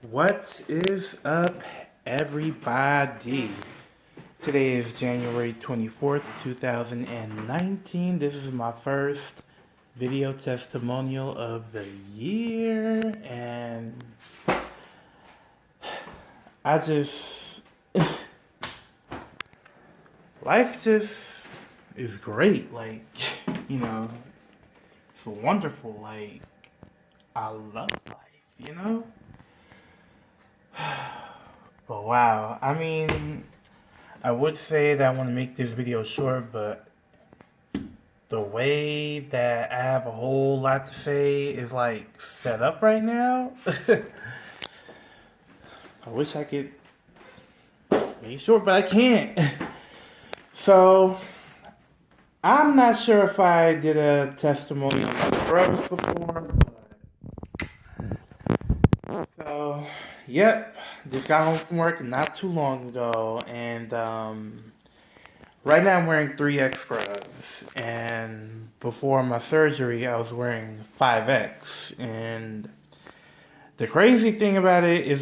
What is up, everybody? Today is January 24th, 2019. This is my first video testimonial of the year, and I just, life just is great. You know, it's wonderful. I love life. But wow, I would say that I want to make this video short, but the way that I have a whole lot to say is set up right now. I wish I could make it short, but I can't. So, I'm not sure if I did a testimony on Scrubs before, so, yep, just got home from work not too long ago, and right now I'm wearing 3X scrubs, and before my surgery I was wearing 5X, and the crazy thing about it is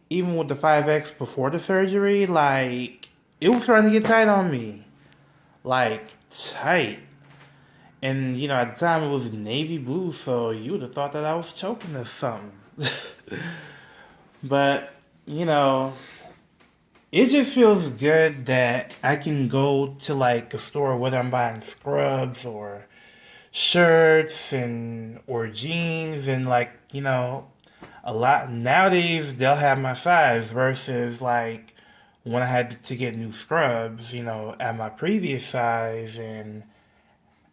even with the 5X before the surgery, it was starting to get tight on me, tight. And at the time it was navy blue, so you would have thought that I was choking or something. But, you know, it just feels good that I can go to a store, whether I'm buying scrubs or shirts or jeans, and a lot nowadays they'll have my size versus when I had to get new scrubs, at my previous size, and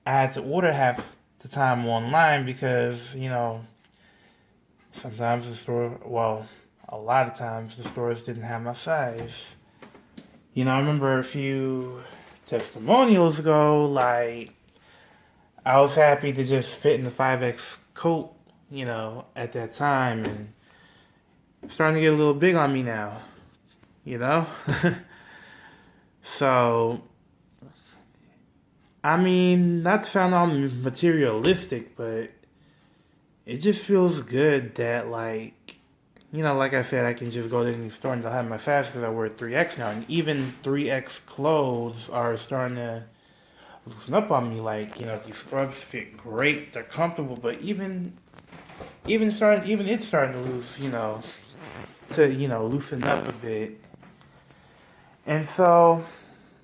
I had to order half the time online because, sometimes a lot of times the stores didn't have my size. I remember a few testimonials ago, I was happy to just fit in the 5X coat, at that time, and it's starting to get a little big on me now, you know? So, not to sound all materialistic, but it just feels good that, like I said, I can just go to any store and they'll have my size because I wear 3X now. And even 3X clothes are starting to loosen up on me. These scrubs fit great, they're comfortable, but even it's starting to loosen up a bit. And so,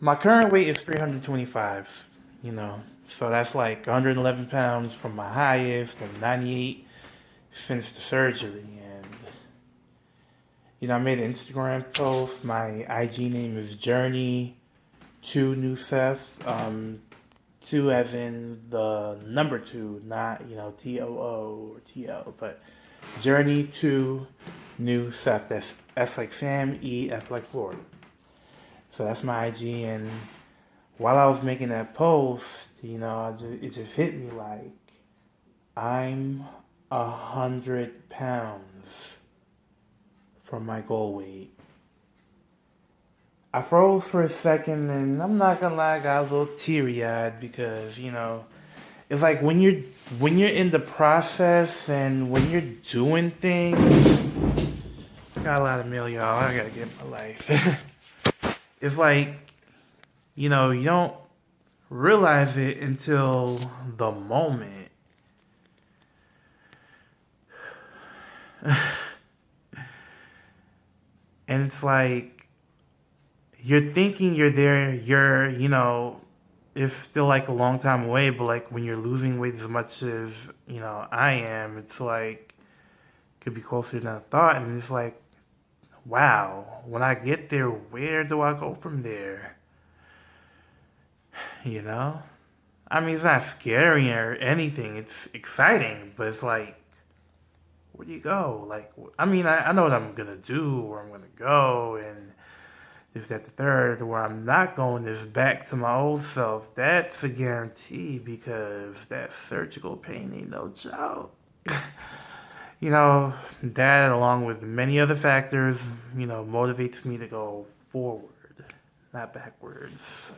my current weight is 325, so that's 111 pounds from my highest, and 98 since the surgery. And I made an Instagram post. My IG name is Journey to New Seth. Two as in the number two, not TOO or TL, but Journey to New Seth. That's S like Sam, EF like Florida. So that's my IG, and while I was making that post, it just hit me I'm 100 pounds from my goal weight. I froze for a second, and I'm not gonna lie, I got a little teary-eyed because it's when you're in the process and when you're doing things. I got a lot of mail, y'all. I gotta get my life. It's you don't realize it until the moment. And it's you're thinking you're there, it's still a long time away, but when you're losing weight as much as, I am, it's could be closer than I thought. And it's wow, when I get there, where do I go from there? It's not scary or anything. It's exciting, but it's where do you go? I know what I'm gonna do, where I'm gonna go, and this, that, the third. Where I'm not going is back to my old self. That's a guarantee because that surgical pain ain't no joke. That, along with many other factors, motivates me to go forward, not backwards.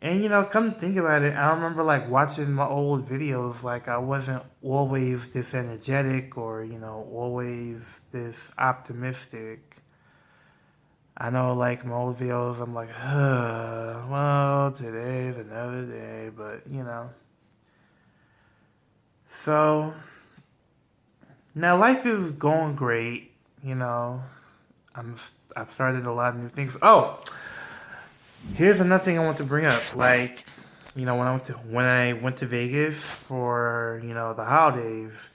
And come to think about it, I remember like watching my old videos, like I wasn't always this energetic or, always this optimistic. I know like my old videos, I'm like, well, today's another day, but So now life is going great, you know. I've started a lot of new things. Oh, here's another thing I want to bring up. Like, when I went to Vegas for the holidays,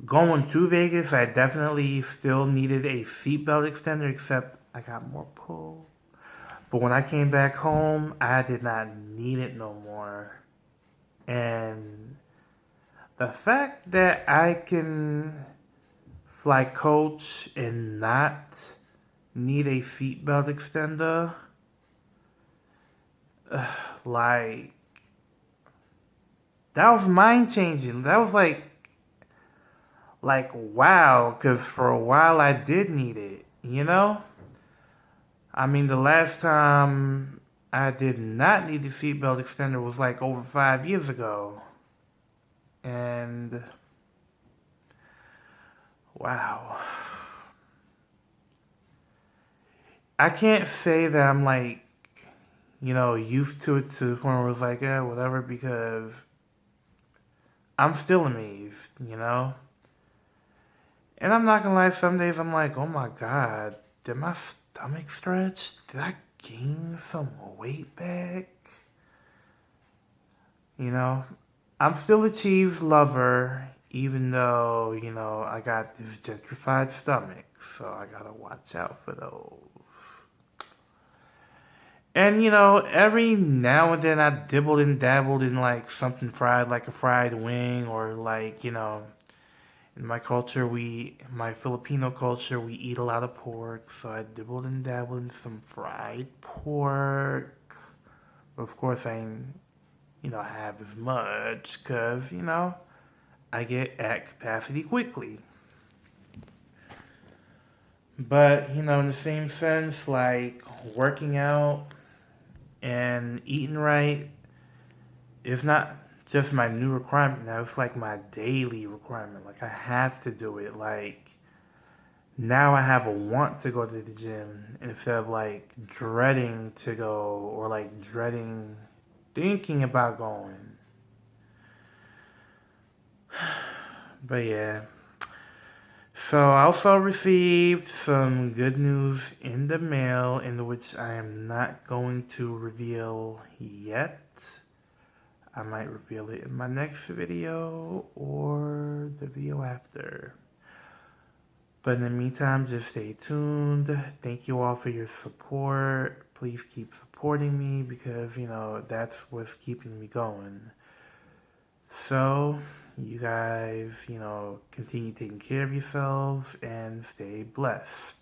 going to Vegas, I definitely still needed a seatbelt extender, except I got more pull. But when I came back home, I did not need it no more. And the fact that I can fly coach and not need a seatbelt extender, like, that was mind changing. That was like wow, because for a while I did need it, I mean, the last time I did not need the seatbelt extender was like over 5 years ago. And wow. I can't say that I'm like, used to it to the point where it was like, yeah, whatever, because I'm still amazed. And I'm not gonna lie, some days I'm like, oh my god, did my stomach stretch? Did I gain some weight back? You know, I'm still a cheese lover, even though, I got this gentrified stomach, so I gotta watch out for those. And every now and then I dibbled and dabbled in like something fried, like a fried wing, or like, in my Filipino culture, we eat a lot of pork, so I dibbled and dabbled in some fried pork. Of course, I ain't, have as much, because, I get at capacity quickly. But, in the same sense, like working out and eating right is not just my new requirement now, it's like my daily requirement. Like, I have to do it. Like, now I have a want to go to the gym instead of like dreading to go or like dreading thinking about going. But yeah. So I also received some good news in the mail, in which I am not going to reveal yet. I might reveal it in my next video or the video after. But in the meantime, just stay tuned. Thank you all for your support. Please keep supporting me because, that's what's keeping me going. So, you guys, continue taking care of yourselves and stay blessed.